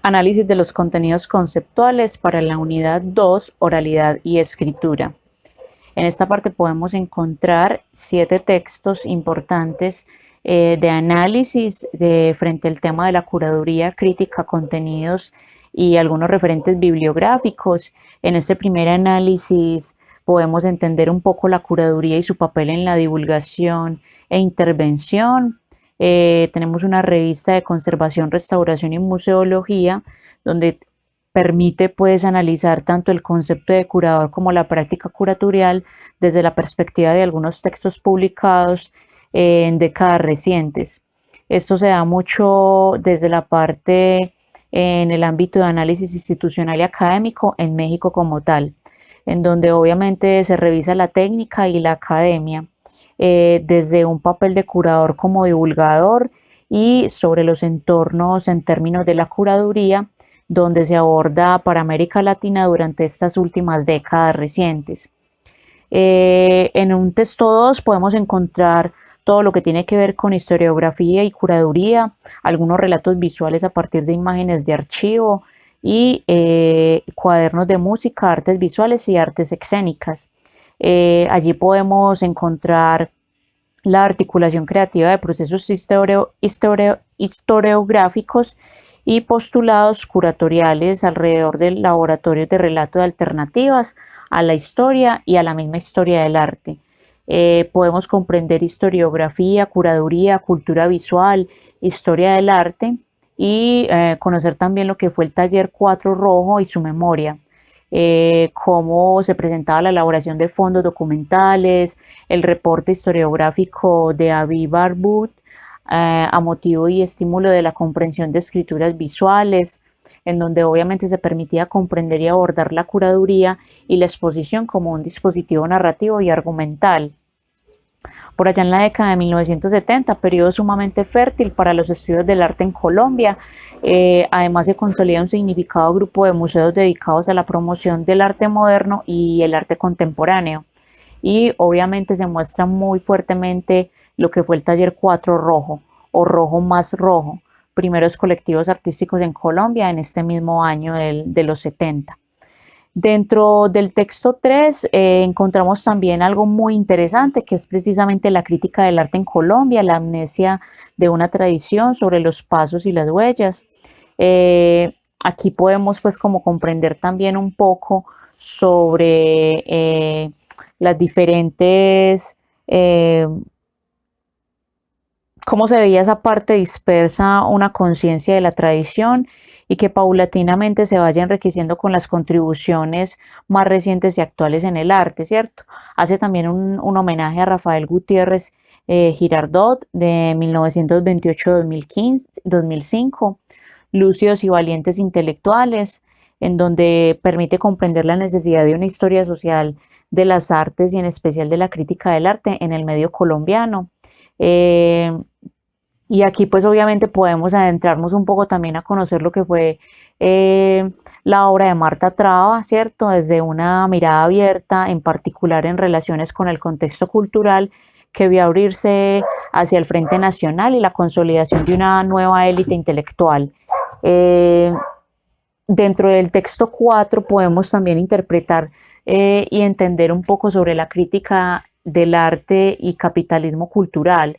Análisis de los contenidos conceptuales para la unidad 2, oralidad y escritura. En esta parte podemos encontrar 7 textos importantes de análisis frente al tema de la curaduría, crítica, contenidos y algunos referentes bibliográficos. En este primer análisis podemos entender un poco la curaduría y su papel en la divulgación e intervención. Tenemos una revista de conservación, restauración y museología, donde permite pues analizar tanto el concepto de curador como la práctica curatorial desde la perspectiva de algunos textos publicados en décadas recientes. Esto se da mucho desde la parte en el ámbito de análisis institucional y académico en México como tal, en donde obviamente se revisa la técnica y la academia desde un papel de curador como divulgador y sobre los entornos en términos de la curaduría, donde se aborda para América Latina durante estas últimas décadas recientes. En un texto 2 podemos encontrar todo lo que tiene que ver con historiografía y curaduría, algunos relatos visuales a partir de imágenes de archivo y cuadernos de música, artes visuales y artes escénicas. Allí podemos encontrar la articulación creativa de procesos historiográficos y postulados curatoriales alrededor del laboratorio de relato de alternativas a la historia y a la misma historia del arte. Podemos comprender historiografía, curaduría, cultura visual, historia del arte y conocer también lo que fue el taller 4 Rojo y su memoria. Cómo se presentaba la elaboración de fondos documentales, el reporte historiográfico de Aviv Barbut, a motivo y estímulo de la comprensión de escrituras visuales, en donde obviamente se permitía comprender y abordar la curaduría y la exposición como un dispositivo narrativo y argumental. Por allá en la década de 1970, periodo sumamente fértil para los estudios del arte en Colombia. Además se consolida un significado grupo de museos dedicados a la promoción del arte moderno y el arte contemporáneo. Y obviamente se muestra muy fuertemente lo que fue el taller 4 Rojo o Rojo más Rojo, primeros colectivos artísticos en Colombia en este mismo año de los 70. Dentro del texto 3 encontramos también algo muy interesante, que es precisamente la crítica del arte en Colombia, la amnesia de una tradición sobre los pasos y las huellas. Aquí podemos pues como comprender también un poco sobre las diferentes, cómo se veía esa parte dispersa, una conciencia de la tradición y que paulatinamente se vaya enriqueciendo con las contribuciones más recientes y actuales en el arte, ¿cierto? Hace también un homenaje a Rafael Gutiérrez Girardot de 1928-2005, Lúcidos y Valientes Intelectuales, en donde permite comprender la necesidad de una historia social de las artes y en especial de la crítica del arte en el medio colombiano. Y aquí pues obviamente podemos adentrarnos un poco también a conocer lo que fue la obra de Marta Traba, ¿cierto? Desde una mirada abierta, en particular en relaciones con el contexto cultural que vio abrirse hacia el Frente Nacional y la consolidación de una nueva élite intelectual. Dentro del texto 4 podemos también interpretar y entender un poco sobre la crítica del arte y capitalismo cultural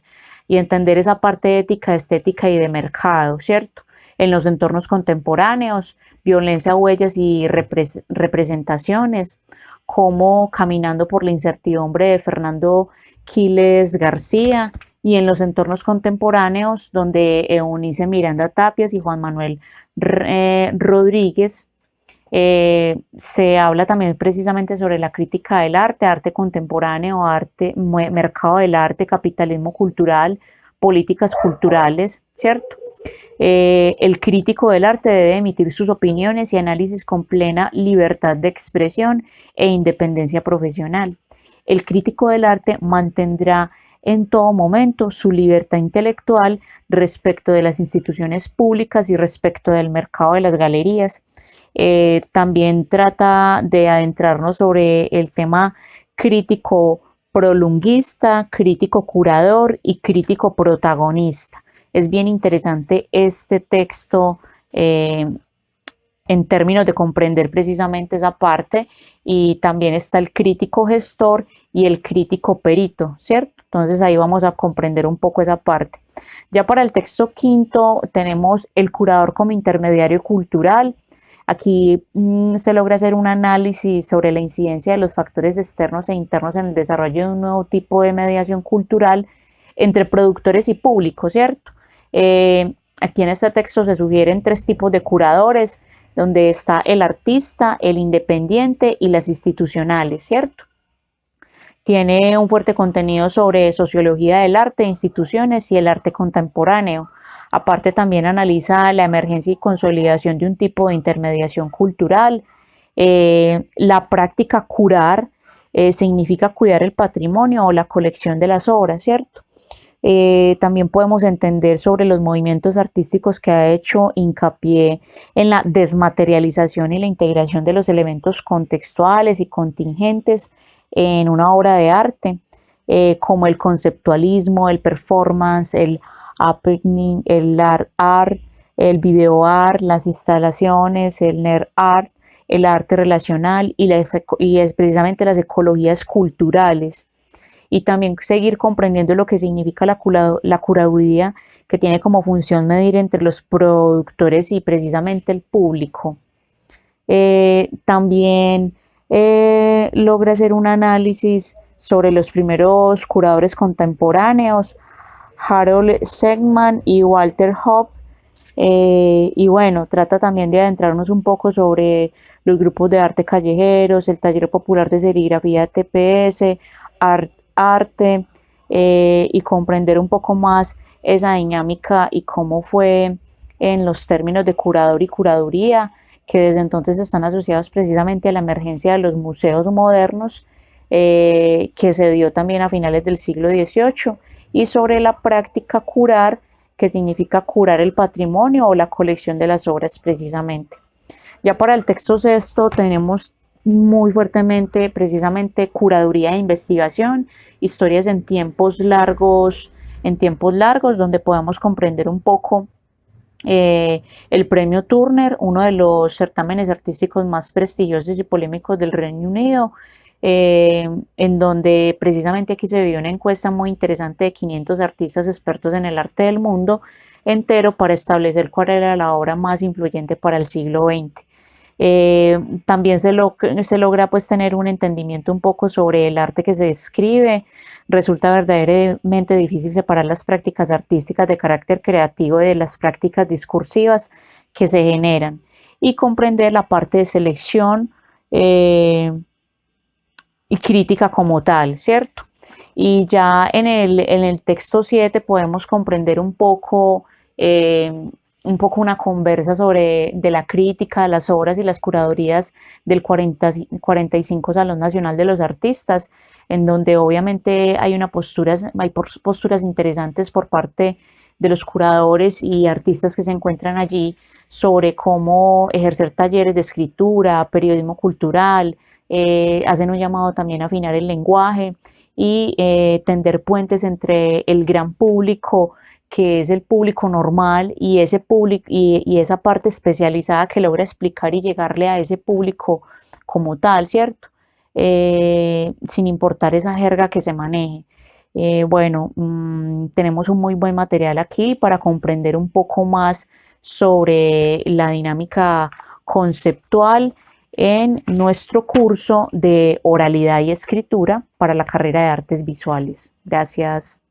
y entender esa parte ética, estética y de mercado, ¿cierto? En los entornos contemporáneos, violencia, huellas y representaciones, como Caminando por la incertidumbre de Fernando Quiles García, y en los entornos contemporáneos, donde Eunice Miranda Tapias y Juan Manuel Rodríguez. Se habla también precisamente sobre la crítica del arte, arte contemporáneo, arte, mercado del arte, capitalismo cultural, políticas culturales, ¿cierto? El crítico del arte debe emitir sus opiniones y análisis con plena libertad de expresión e independencia profesional. El crítico del arte mantendrá en todo momento su libertad intelectual respecto de las instituciones públicas y respecto del mercado de las galerías. También trata de adentrarnos sobre el tema crítico prolunguista, crítico curador y crítico protagonista. Es bien interesante este texto en términos de comprender precisamente esa parte, y también está el crítico gestor y el crítico perito, ¿cierto? Entonces ahí vamos a comprender un poco esa parte. Ya para el texto quinto tenemos el curador como intermediario cultural. Aquí se logra hacer un análisis sobre la incidencia de los factores externos e internos en el desarrollo de un nuevo tipo de mediación cultural entre productores y público, ¿cierto? Aquí en este texto se sugieren 3 tipos de curadores, donde está el artista, el independiente y las institucionales, ¿cierto? Tiene un fuerte contenido sobre sociología del arte, instituciones y el arte contemporáneo. Aparte también analiza la emergencia y consolidación de un tipo de intermediación cultural. La práctica curar significa cuidar el patrimonio o la colección de las obras, ¿cierto? También podemos entender sobre los movimientos artísticos que ha hecho hincapié en la desmaterialización y la integración de los elementos contextuales y contingentes en una obra de arte, como el conceptualismo, el performance, el happening, el art, el video art, las instalaciones, el nerd art, el arte relacional y es precisamente las ecologías culturales. Y también seguir comprendiendo lo que significa la curaduría, que tiene como función medir entre los productores y precisamente el público. También logra hacer un análisis sobre los primeros curadores contemporáneos, Harold Segman y Walter Hoppe. Y bueno, trata también de adentrarnos un poco sobre los grupos de arte callejeros, el taller popular de serigrafía TPS, arte, y comprender un poco más esa dinámica y cómo fue en los términos de curador y curaduría, que desde entonces están asociados precisamente a la emergencia de los museos modernos, que se dio también a finales del siglo XVIII, y sobre la práctica curar, que significa curar el patrimonio o la colección de las obras precisamente. Ya para el texto sexto tenemos muy fuertemente precisamente curaduría e investigación, historias en tiempos largos, donde podamos comprender un poco el premio Turner, uno de los certámenes artísticos más prestigiosos y polémicos del Reino Unido, en donde precisamente aquí se vio una encuesta muy interesante de 500 artistas expertos en el arte del mundo entero para establecer cuál era la obra más influyente para el siglo XX. También se logra pues tener un entendimiento un poco sobre el arte que se describe. Resulta verdaderamente difícil separar las prácticas artísticas de carácter creativo de las prácticas discursivas que se generan, y comprender la parte de selección y crítica como tal, ¿cierto? Y ya en el texto 7 podemos comprender un poco una conversa sobre de la crítica de las obras y las curadurías del 45 Salón Nacional de los Artistas, en donde obviamente hay posturas interesantes por parte de los curadores y artistas que se encuentran allí sobre cómo ejercer talleres de escritura, periodismo cultural, hacen un llamado también a afinar el lenguaje y tender puentes entre el gran público, que es el público normal, y ese público y esa parte especializada que logra explicar y llegarle a ese público como tal, ¿cierto? Sin importar esa jerga que se maneje. Bueno, tenemos un muy buen material aquí para comprender un poco más sobre la dinámica conceptual en nuestro curso de oralidad y escritura para la carrera de artes visuales. Gracias.